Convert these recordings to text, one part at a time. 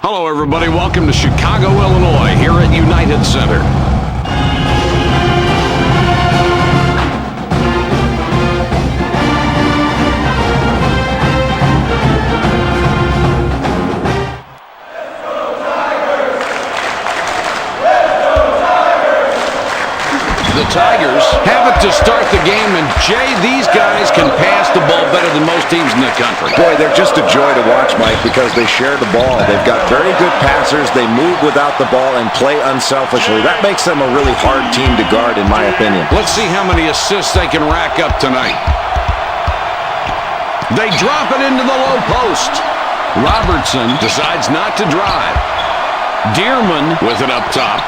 Hello, everybody. Welcome to Chicago, Illinois, here at United Center. The Tigers have it to start the game, and Jay, these guys can pass the ball better than most teams in the country. Boy, they're just a joy to watch, Mike, because they share the ball. They've got very good passers. They move without the ball and play unselfishly. That makes them a really hard team to guard, in my opinion. Let's see how many assists they can rack up tonight. They drop it into the low post. Robertson decides not to drive. Dearman with it up top.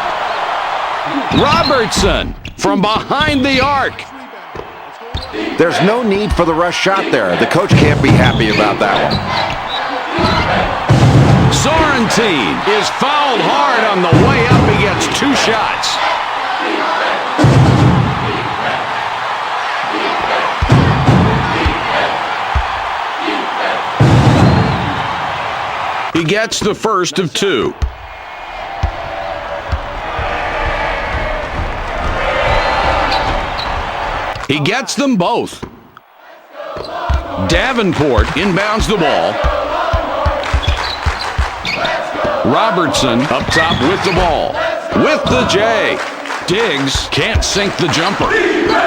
Robertson from behind the arc. There's no need for the rush shot there. The coach can't be happy about that one. Sorrentine is fouled hard on the way up. He gets 2 shots. He gets the first of 2. He gets them both. Davenport inbounds the ball. Robertson up top with the ball. With the J. Diggs can't sink the jumper.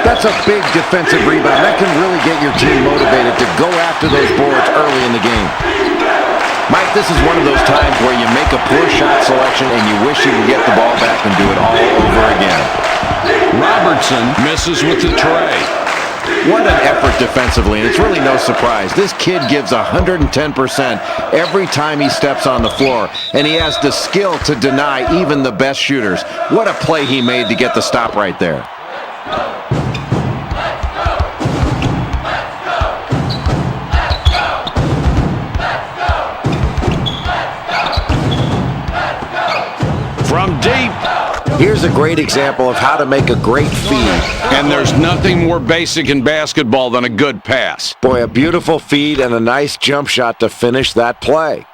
That's a big defensive rebound. That can really get your team motivated to go after those boards early in the game. Mike, this is one of those times where you make a poor shot selection and you wish you could get the ball back and do it all over again. Robertson misses with the tray. What an effort defensively, and it's really no surprise. This kid gives 110% every time he steps on the floor, and he has the skill to deny even the best shooters. What a play he made to get the stop right there. From deep. Here's a great example of how to make a great feed. And there's nothing more basic in basketball than a good pass. Boy, a beautiful feed and a nice jump shot to finish that play.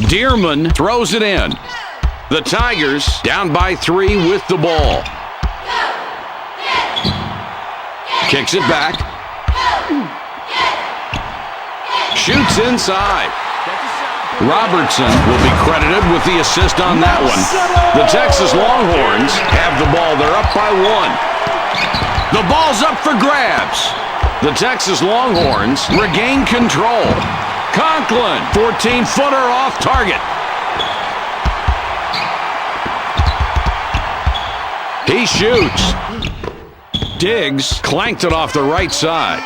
Dearman throws it in. The Tigers down by 3 with the ball. Kicks it back. Shoots inside. Robertson will be credited with the assist on that one. The Texas Longhorns have the ball. They're up by 1. The ball's up for grabs. The Texas Longhorns regain control. Conklin, 14-footer off target. He shoots. Diggs clanked it off the right side.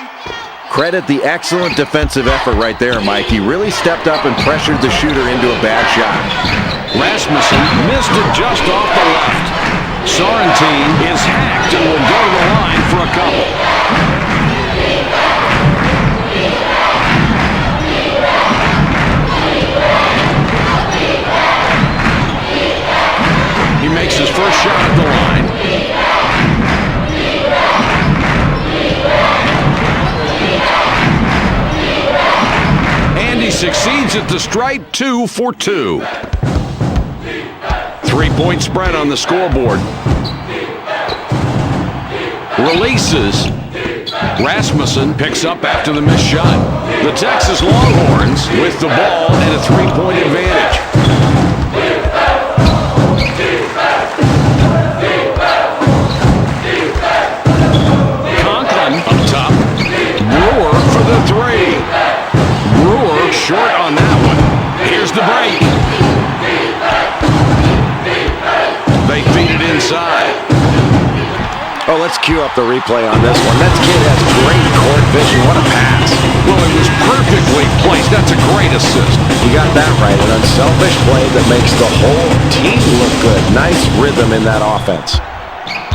Credit the excellent defensive effort right there, Mike. He really stepped up and pressured the shooter into a bad shot. Rasmussen missed it just off the left. Sorrentine is hacked and will go to the line for a couple. He makes his first shot at the line. He succeeds at the stripe. 2 for 2. 3-point spread on the scoreboard. Releases. Rasmussen picks up after the missed shot. The Texas Longhorns with the ball and a 3-point advantage. Conklin up top. Brewer for the 3. Brewer short on that one. Here's the break. They feed it inside. Oh, let's cue up the replay on this one. That kid has great court vision. What a pass. Well, it was perfectly placed. That's a great assist. You got that right. An unselfish play that makes the whole team look good. Nice rhythm in that offense.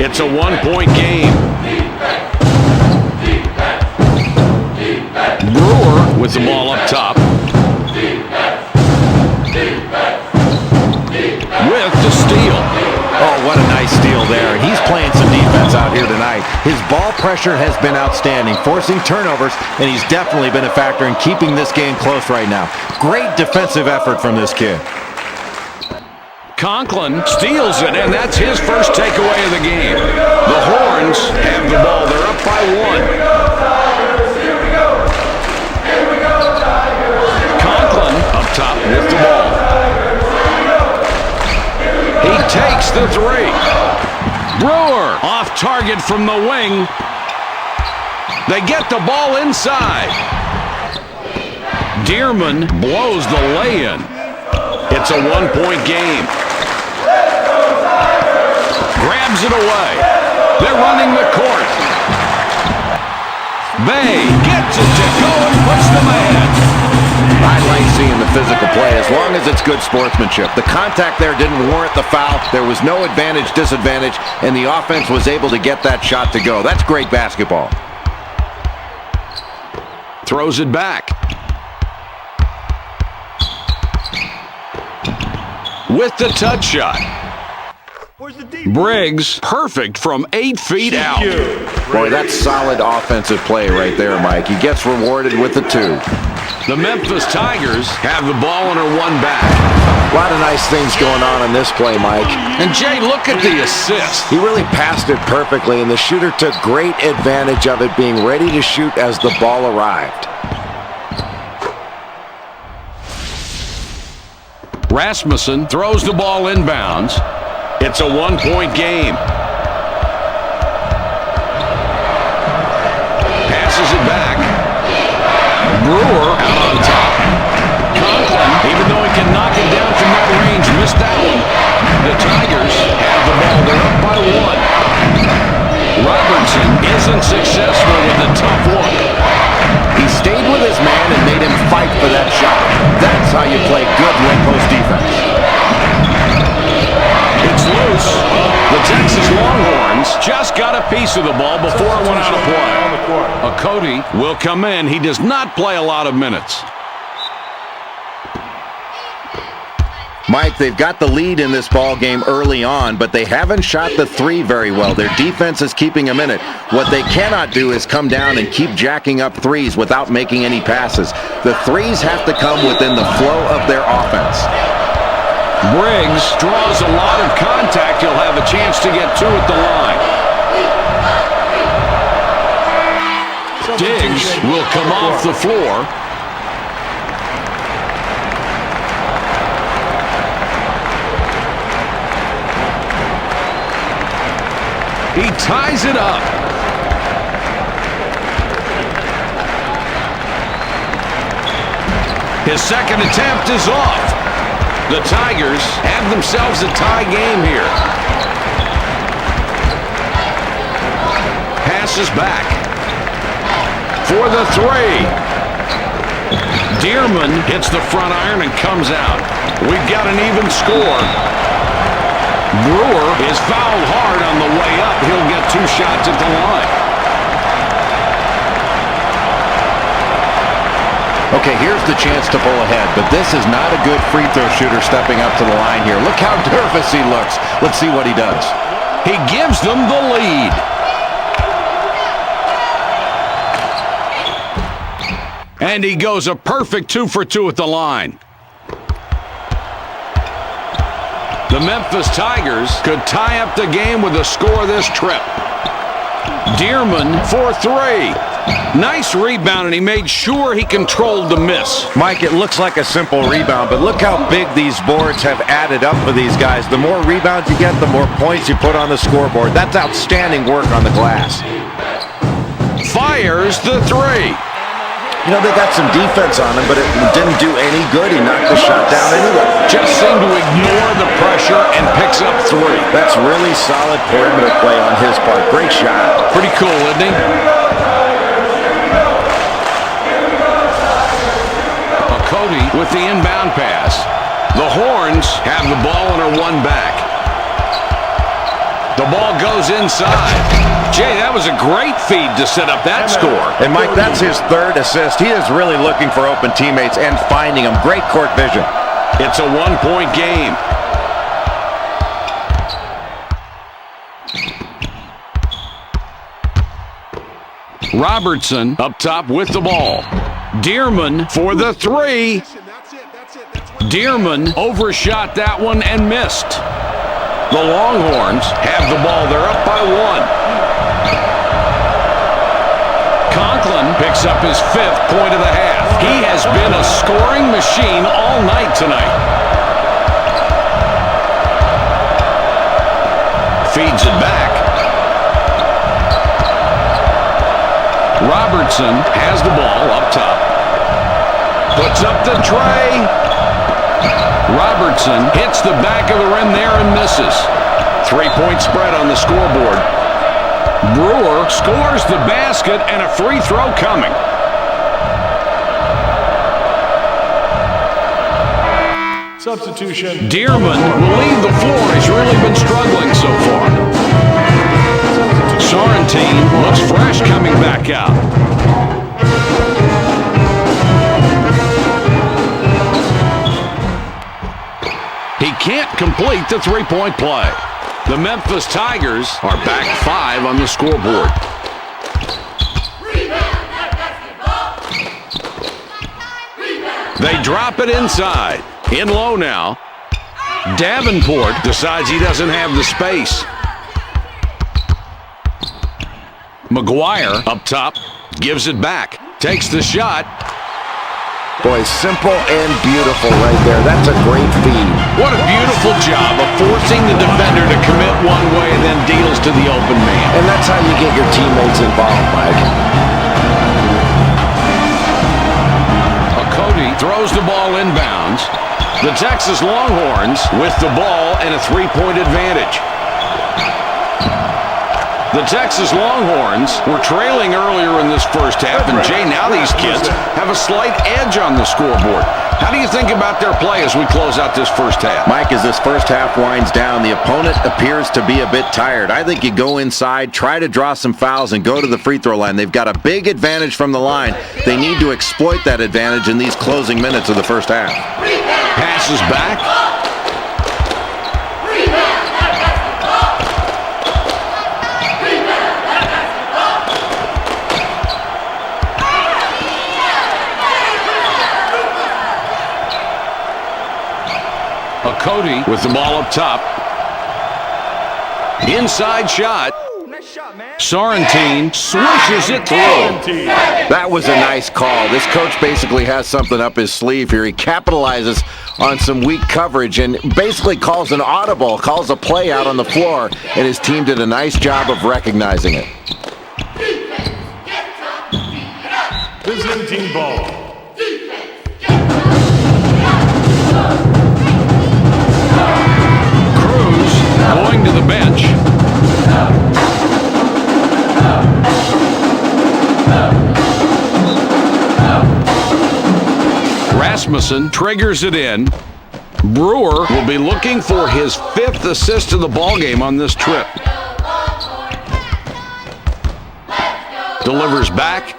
It's a 1-point game. Brewer with the ball up top. With the steal. Oh, what a nice steal there. And he's playing some defense out here tonight. His ball pressure pressure has been outstanding, forcing turnovers, and he's definitely been a factor in keeping this game close right now. Great defensive effort from this kid. Conklin steals it, and that's his first takeaway of the game. The Horns have the ball. They're up by 1. Conklin up top with the ball. He takes the 3. Brewer off target from the wing. They get the ball inside. Dearman blows the lay-in. It's a 1-point game. Grabs it away. They're running the court. Bay gets it to go and puts them ahead. I like seeing the physical play as long as it's good sportsmanship. The contact there didn't warrant the foul. There was no advantage, disadvantage, and the offense was able to get that shot to go. That's great basketball. Throws it back. With the touch shot. Briggs, perfect from 8 feet out. Boy, that's solid offensive play right there, Mike. He gets rewarded with the 2. The Memphis Tigers have the ball on her 1 back. A lot of nice things going on in this play, Mike. And Jay, look at the assist. He really passed it perfectly, and the shooter took great advantage of it, being ready to shoot as the ball arrived. Rasmussen throws the ball inbounds. It's a 1-point game. Passes it back. Brewer out on top. Conklin, even though he can knock it down from that range, missed that one. The Tigers have the ball. They're up by 1. Robertson isn't successful with a tough look. He stayed with his man and made him fight for that shot. That's how you play good low-post defense. It's loose. The Texas Longhorns just got a piece of the ball before it went out of play. Cody will come in. He does not play a lot of minutes. Mike, they've got the lead in this ball game early on, but they haven't shot the 3 very well. Their defense is keeping them in it. What they cannot do is come down and keep jacking up 3s without making any passes. The 3s have to come within the flow of their offense. Briggs draws a lot of contact. He'll have a chance to get 2 at the line. Diggs will come off the floor. He ties it up. His second attempt is off. The Tigers have themselves a tie game here. Passes back. For the 3. Dearman hits the front iron and comes out. We've got an even score. Brewer is fouled hard on the way up. He'll get 2 shots at the line. Okay, here's the chance to pull ahead, but this is not a good free throw shooter stepping up to the line here. Look how nervous he looks. Let's see what he does. He gives them the lead. And he goes a perfect 2 for 2 at the line. The Memphis Tigers could tie up the game with a score this trip. Dearman for 3. Nice rebound, and he made sure he controlled the miss. Mike, it looks like a simple rebound, but look how big these boards have added up for these guys. The more rebounds you get, the more points you put on the scoreboard. That's outstanding work on the glass. Fires the 3. You know, they got some defense on him, but it didn't do any good. He knocked the shot down anyway. Just seemed to ignore the pressure and picks up 3. That's really solid perimeter play on his part. Great shot. Pretty cool, isn't he? Cody with the inbound pass. The Horns have the ball on her 1 back. The ball goes inside. Jay, that was a great feed to set up that score. And, Mike, that's his 3rd assist. He is really looking for open teammates and finding them. Great court vision. It's a 1-point game. Robertson up top with the ball. Dearman for the three. Dearman overshot that one and missed. The Longhorns have the ball. They're up by 1. Conklin picks up his 5th point of the half. He has been a scoring machine all night tonight. Feeds it back. Robertson has the ball up top. Puts up the tray. Robertson hits the back of the rim there and misses. 3-point spread on the scoreboard. Brewer scores the basket and a free throw coming. Substitution. Dearman will leave the floor. He's really been struggling so far. Sorrentine looks fresh coming back out. He can't complete the 3-point play. The Memphis Tigers are back 5 on the scoreboard. They drop it inside. In low now. Davenport decides he doesn't have the space. McGuire up top. Gives it back. Takes the shot. Boy, simple and beautiful right there. That's a great feed. What a beautiful job of forcing the defender to commit one way and then deals to the open man. And that's how you get your teammates involved, Mike. Cody throws the ball inbounds. The Texas Longhorns with the ball and a 3-point advantage. The Texas Longhorns were trailing earlier in this first half, and Jay, now these kids have a slight edge on the scoreboard. How do you think about their play as we close out this first half? Mike, as this first half winds down, the opponent appears to be a bit tired. I think you go inside, try to draw some fouls, and go to the free throw line. They've got a big advantage from the line. They need to exploit that advantage in these closing minutes of the first half. Passes back. Cody with the ball up top. Inside shot. Sorrentine swishes it through. That was a nice call. This coach basically has something up his sleeve here. He capitalizes on some weak coverage and basically calls an audible, calls a play out on the floor, and his team did a nice job of recognizing it. Visiting team ball. Going to the bench. Rasmussen triggers it in. Brewer will be looking for his 5th assist of the ballgame on this trip. Delivers back.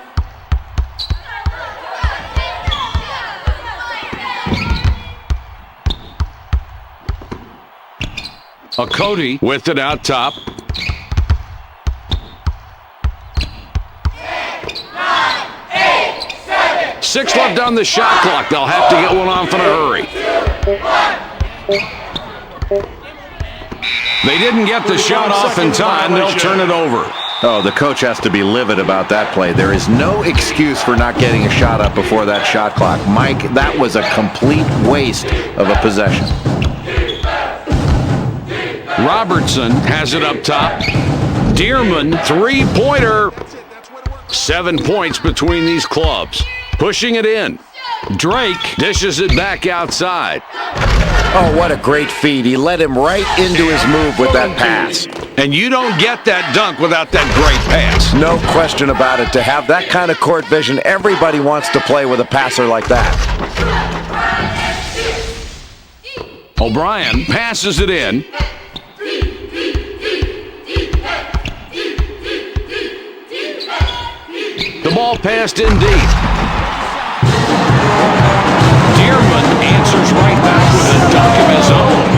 Cody with it out top. 10, 9, 8, 7, 6 left on the shot clock. They'll have to get one off in a hurry. 2, 1. They didn't get the shot off in time. They'll turn it over. Oh, the coach has to be livid about that play. There is no excuse for not getting a shot up before that shot clock. Mike, that was a complete waste of a possession. Robertson has it up top. Dearman, 3-pointer. 7 points between these clubs. Pushing it in. Drake dishes it back outside. Oh, what a great feed. He led him right into his move with that pass. And you don't get that dunk without that great pass. No question about it. To have that kind of court vision, everybody wants to play with a passer like that. O'Brien passes it in. The ball passed in deep. Dearman answers right back with a dunk of his own.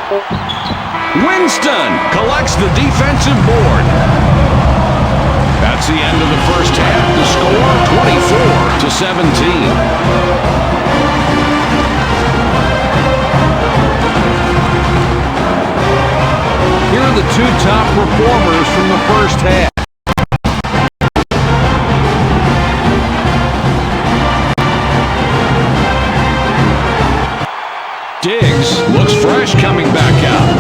Winston collects the defensive board. That's the end of the first half. The score, 24-17. Here are the two top performers from the first half. Diggs looks fresh coming back out.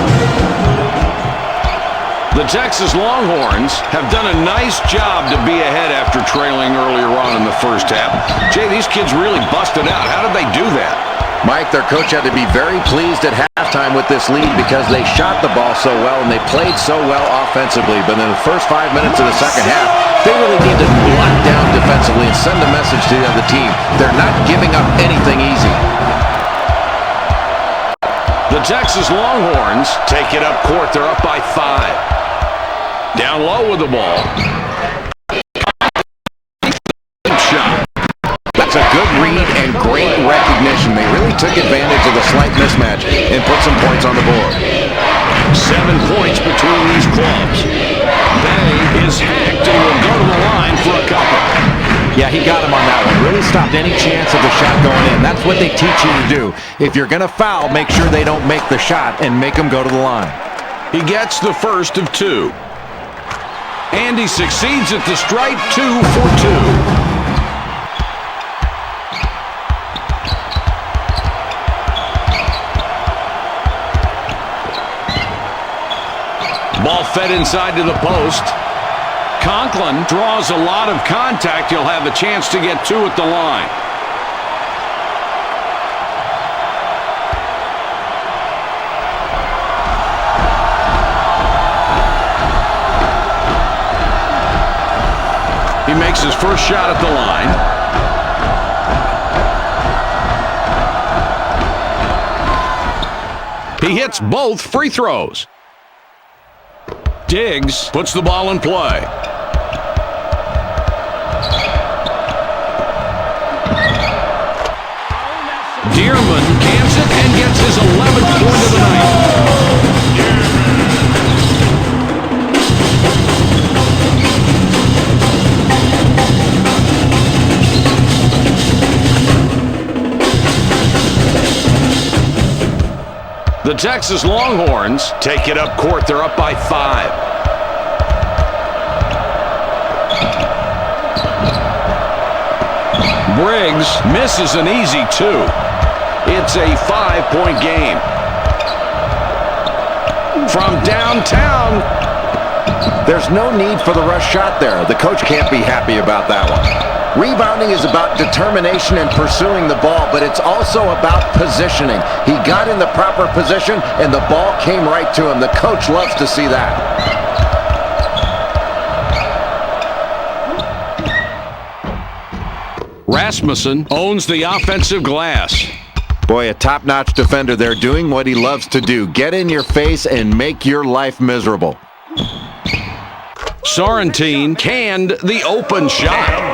The Texas Longhorns have done a nice job to be ahead after trailing earlier on in the first half. Jay, these kids really busted out. How did they do that? Mike, their coach had to be very pleased at halftime with this lead because they shot the ball so well and they played so well offensively. But in the first 5 minutes of the second half, they really need to lock down defensively and send a message to the other team. They're not giving up anything easy. The Texas Longhorns take it up court. They're up by 5. Down low with the ball. Shot. That's a good read and great recognition. They really took advantage of the slight mismatch and put some points on the board. 7 points between these clubs. Bay is hacked and will go to the line for a couple. Yeah, he got him on that one. Really stopped any chance of the shot going in. That's what they teach you to do. If you're going to foul, make sure they don't make the shot and make them go to the line. He gets the first of 2. And he succeeds at the strike. 2 for 2. Ball fed inside to the post. Conklin draws a lot of contact. He'll have a chance to get 2 at the line. He makes his first shot at the line. He hits both free throws. Diggs puts the ball in play. Dearman cans it and gets his 11th point of the night. The Texas Longhorns take it up court. They're up by 5. Briggs misses an easy 2. It's a 5-point game. From downtown. There's no need for the rush shot there. The coach can't be happy about that one. Rebounding is about determination and pursuing the ball, but it's also about positioning. He got in the proper position, and the ball came right to him. The coach loves to see that. Rasmussen owns the offensive glass. Boy, a top-notch defender there doing what he loves to do. Get in your face and make your life miserable. Sorrentine canned the open shot.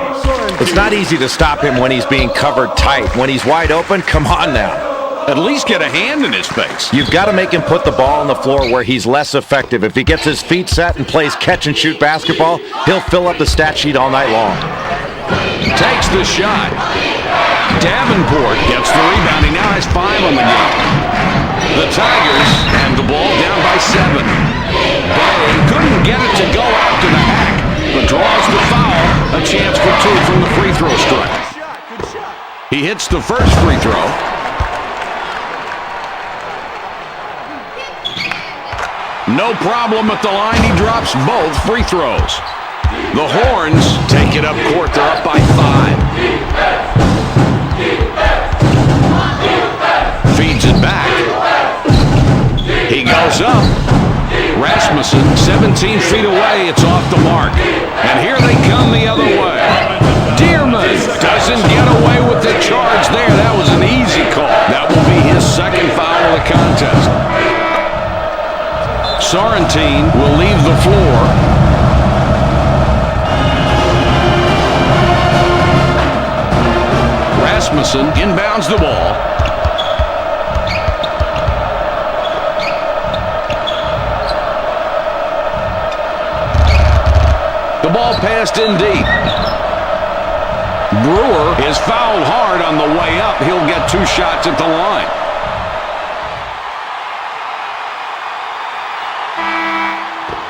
It's not easy to stop him when he's being covered tight. When he's wide open, come on now. At least get a hand in his face. You've got to make him put the ball on the floor where he's less effective. If he gets his feet set and plays catch-and-shoot basketball, he'll fill up the stat sheet all night long. Takes the shot. Davenport gets the rebound. He now has 5 on the game. The Tigers have the ball down by 7. Bay couldn't get it to go out to the hack, but draws the foul. A chance for 2 from the free throw stripe. He hits the first free throw. No problem at the line. He drops both free throws. The Horns take it up court. They're up by 5. Feeds it back. He goes up. Rasmussen, 17 feet away. It's off the mark. And here they come the other way. Dearman doesn't get away with the charge there. That was an easy call. That will be his second foul of the contest. Sorrentine will leave the floor. Rasmussen inbounds the ball. ball passed in deep. Brewer is fouled hard on the way up. He'll get 2 shots at the line.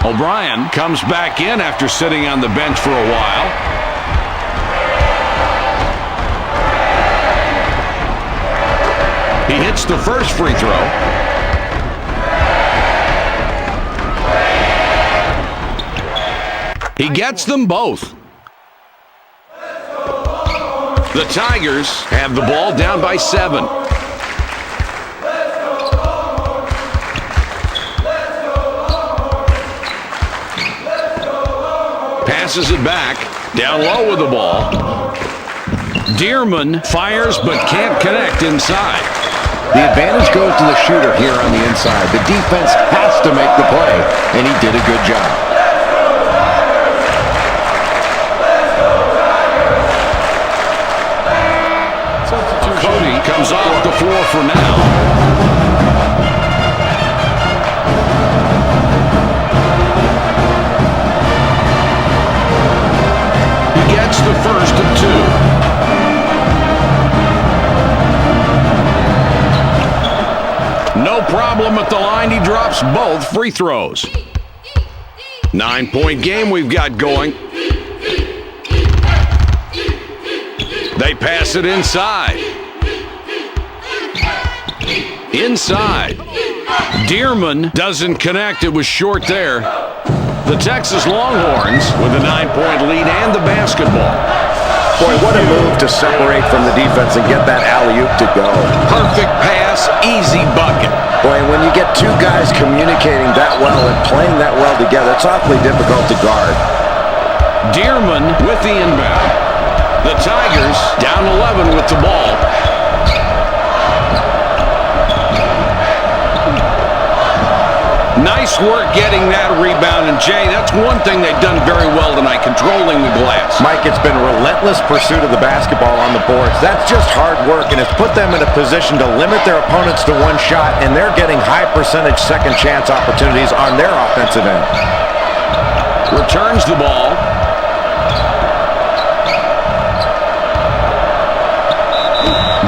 O'Brien comes back in after sitting on the bench for a while. He hits the first free throw. He gets them both. The Tigers have the ball down by 7. Passes it back. Down low with the ball. Dearman fires but can't connect inside. The advantage goes to the shooter here on the inside. The defense has to make the play, and he did a good job. Cody comes off the floor for now. The first of 2. No problem at the line. He drops both free throws. 9-point game we've got going. They pass it inside. Inside. Dearman doesn't connect. It was short there. The Texas Longhorns with a 9-point lead and the basketball. Boy, what a move to separate from the defense and get that alley-oop to go. Perfect pass, easy bucket. Boy, when you get 2 guys communicating that well and playing that well together, it's awfully difficult to guard. Dearman with the inbound. The Tigers down 11 with the ball. Nice work getting that rebound, and Jay, that's one thing they've done very well tonight, controlling the glass. Mike, it's been relentless pursuit of the basketball on the boards. That's just hard work, and it's put them in a position to limit their opponents to 1 shot, and they're getting high percentage second chance opportunities on their offensive end. Returns the ball.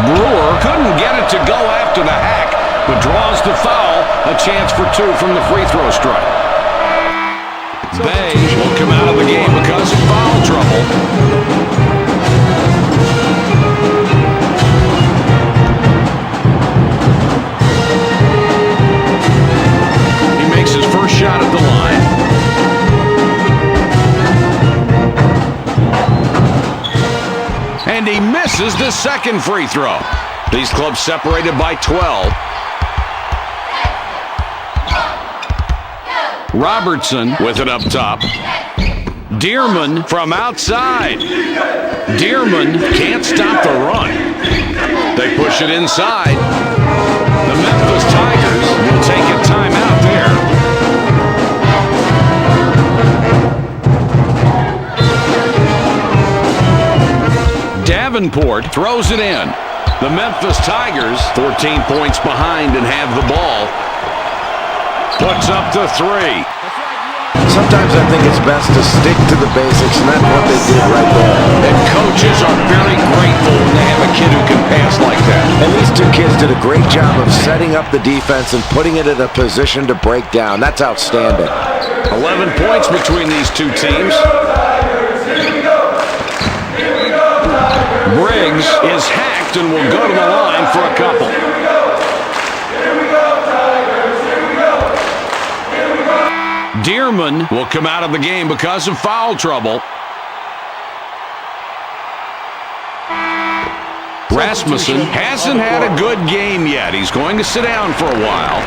Brewer couldn't get it to go after the hack, but draws the foul. A chance for 2 from the free throw strike. Bay will come out of the game because of foul trouble. He makes his first shot at the line. And he misses the second free throw. These clubs separated by 12. Robertson with it up top. Dearman from outside. Dearman can't stop the run. They push it inside. The Memphis Tigers will take a timeout there. Davenport throws it in. The Memphis Tigers 14 points behind and have the ball. Puts up the 3. Sometimes I think it's best to stick to the basics, and that's what they did right there. And coaches are very grateful when they have a kid who can pass like that. And these 2 kids did a great job of setting up the defense and putting it in a position to break down. That's outstanding. 11 points between these 2 teams. Briggs is hacked and will go to the line for a couple. Dearman will come out of the game because of foul trouble. Rasmussen hasn't had a good game yet. He's going to sit down for a while.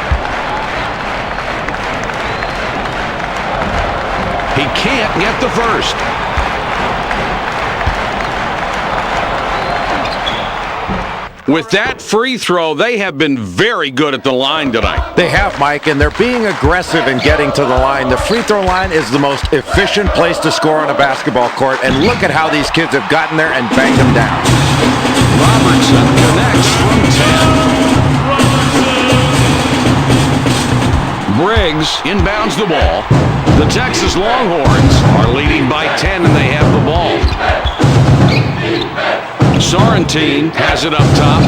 He can't get the first. With that free throw, they have been very good at the line tonight. They have, Mike, and they're being aggressive in getting to the line. The free throw line is the most efficient place to score on a basketball court, and look at how these kids have gotten there and banged them down. Robertson connects from 10. Briggs inbounds the ball. The Texas Longhorns are leading by 10, and they have the ball. Sorrentine has it up top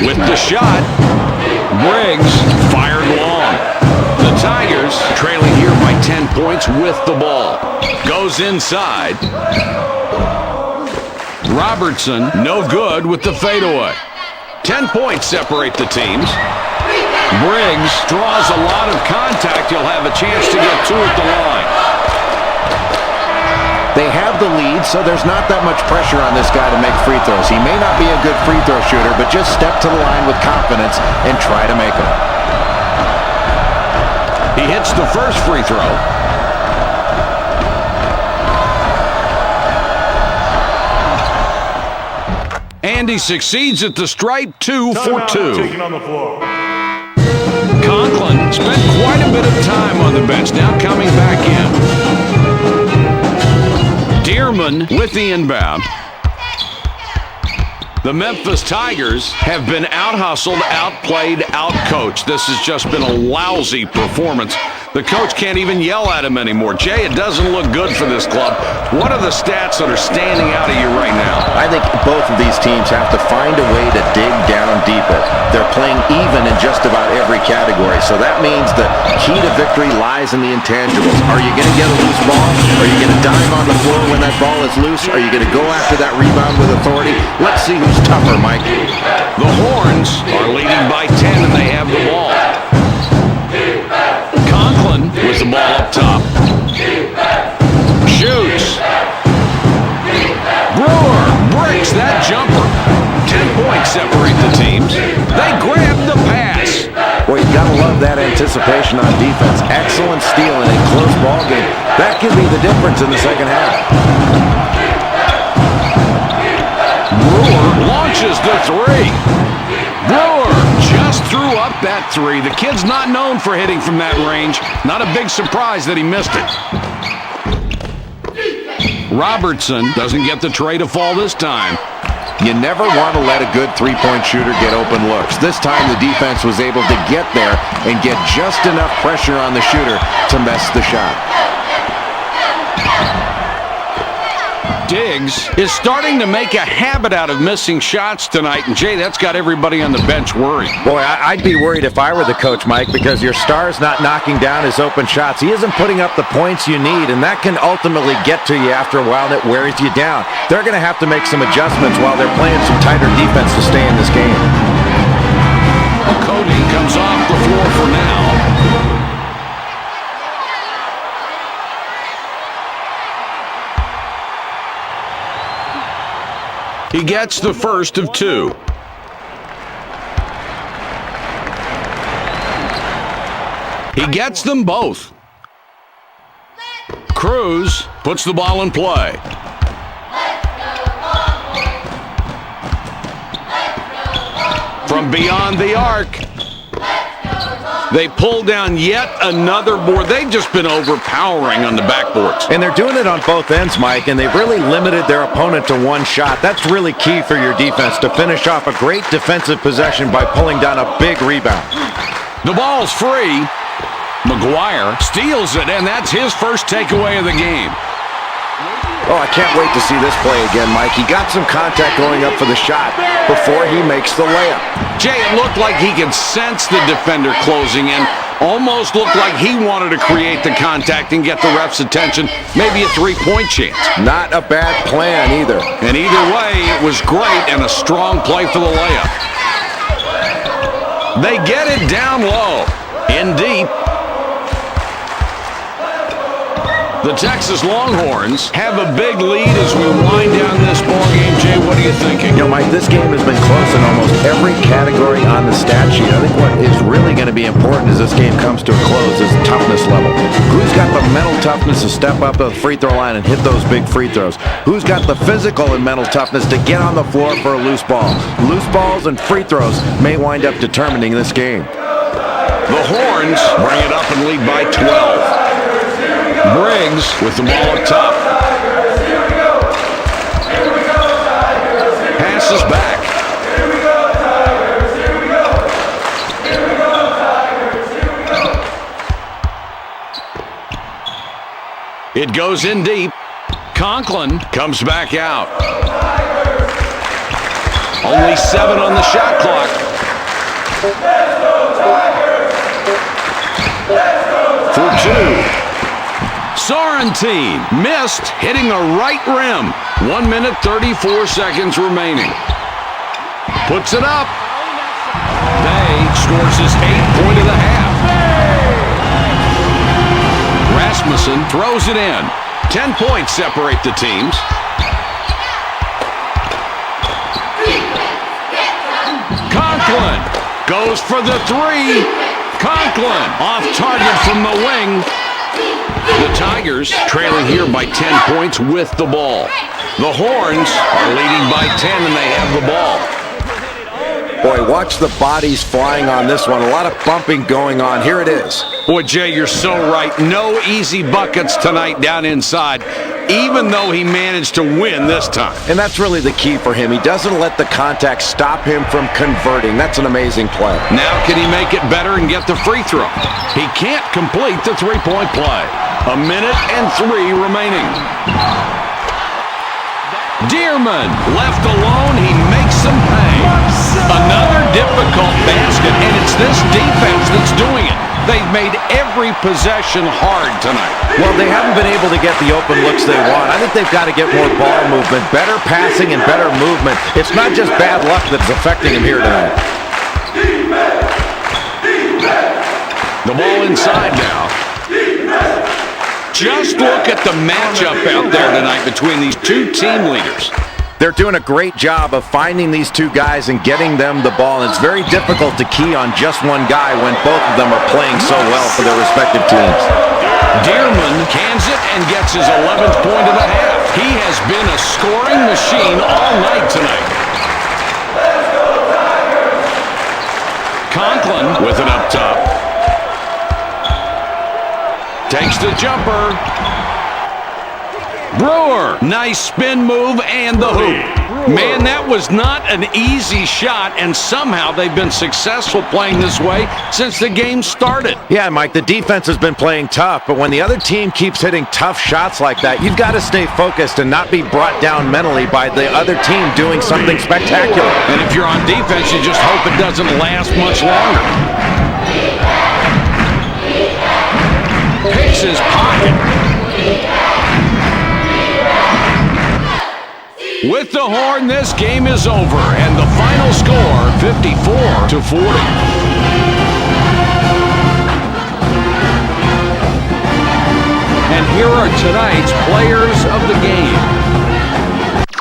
with the shot. Briggs fired long. The Tigers trailing here by 10 points with the ball. Goes inside. Robertson, no good with the fadeaway. 10 points separate the teams. Briggs draws a lot of contact. He'll have a chance to get two at the line. They have the lead, so there's not that much pressure on this guy to make free throws. He may not be a good free throw shooter, but just step to the line with confidence and try to make them. He hits the first free throw. And he succeeds at the stripe, 2 for 2. Taken on the floor. Conklin spent quite a bit of time on the bench, now coming back in. Dearman with the inbound. The Memphis Tigers have been out-hustled, outplayed, out-coached. This has just been a lousy performance. The coach can't even yell at him anymore. Jay, it doesn't look good for this club. What are the stats that are standing out of you right now? I think both of these teams have to find a way to dig down deeper. They're playing even in just about every category, so that means the key to victory lies in the intangibles. Are you going to get a loose ball? Are you going to dive on the floor when that ball is loose? Are you going to go after that rebound with authority? Let's see who's tougher, Mike. The Horns are leading by 10, and they have the ball. Conklin with the ball up top. Shoots. Brewer breaks that jumper. 10 points separate the teams. They grab the pass. Boy, you got to love that anticipation on defense. Excellent steal in a close ball game. That could be the difference in the second half. Brewer launches the three. Brewer just threw up that three. The kid's not known for hitting from that range. Not a big surprise that he missed it. Robertson doesn't get the tray to fall this time. You never want to let a good three-point shooter get open looks. This time the defense was able to get there and get just enough pressure on the shooter to mess the shot. Diggs is starting to make a habit out of missing shots tonight, and Jay, that's got everybody on the bench worried. Boy, I'd be worried if I were the coach, Mike, because your star's not knocking down his open shots. He isn't putting up the points you need, and that can ultimately get to you after a while, and it wears you down. They're going to have to make some adjustments while they're playing some tighter defense to stay in this game. Cody comes off the floor for now. He gets the first of two. He gets them both. Cruz puts the ball in play. From beyond the arc, they pull down yet another board. They've just been overpowering on the backboards. And they're doing it on both ends, Mike, and they've really limited their opponent to one shot. That's really key for your defense, to finish off a great defensive possession by pulling down a big rebound. The ball's free. McGuire steals it, and that's his first takeaway of the game. Oh, I can't wait to see this play again, Mike. He got some contact going up for the shot before he makes the layup. Jay, it looked like he could sense the defender closing in. Almost looked like he wanted to create the contact and get the ref's attention. Maybe a three-point chance. Not a bad plan either. And either way, it was great and a strong play for the layup. They get it down low. In deep. The Texas Longhorns have a big lead as we wind down this ballgame. Jay, what are you thinking? You know, Mike, this game has been close in almost every category on the stat sheet. I think what is really going to be important as this game comes to a close is the toughness level. Who's got the mental toughness to step up to the free throw line and hit those big free throws? Who's got the physical and mental toughness to get on the floor for a loose ball? Loose balls and free throws may wind up determining this game. The Horns bring it up and lead by 12. Briggs with the ball up top. Passes back. It goes in deep. Conklin comes back out. Only 7 on the shot clock. For 2. Sorrentine missed, hitting a right rim. 1 minute, 34 seconds remaining. Puts it up. Bay scores his 8th point of the half. Rasmussen throws it in. 10 points separate the teams. Conklin goes for the 3. Conklin off target from the wing. The Tigers trailing here by 10 points with the ball. The Horns are leading by 10 and they have the ball. Boy, watch the bodies flying on this one. A lot of bumping going on. Here it is. Boy, Jay, you're so right. No easy buckets tonight down inside, even though he managed to win this time. And that's really the key for him. He doesn't let the contact stop him from converting. That's an amazing play. Now can he make it better and get the free throw? He can't complete the three-point play. 1 minute and 3 remaining. Dearman left alone. He makes some pay. Another difficult basket, and it's this defense that's doing it. They've made every possession hard tonight. Well, they haven't been able to get the open looks they want. I think they've got to get more ball movement, better passing and better movement. It's not just bad luck that's affecting him here tonight. The ball inside now. Just look at the matchup out there tonight between these two team leaders. They're doing a great job of finding these two guys and getting them the ball. And it's very difficult to key on just one guy when both of them are playing so well for their respective teams. Dearman cans it and gets his 11th point of the half. He has been a scoring machine all night tonight. Conklin with it up top. Takes the jumper. Brewer, nice spin move and the hoop. Man, that was not an easy shot, and somehow they've been successful playing this way since the game started. Yeah, Mike, the defense has been playing tough, but when the other team keeps hitting tough shots like that, you've got to stay focused and not be brought down mentally by the other team doing something spectacular. And if you're on defense, you just hope it doesn't last much longer. Picks his pocket. With the horn, this game is over, and the final score, 54-40. And here are tonight's players of the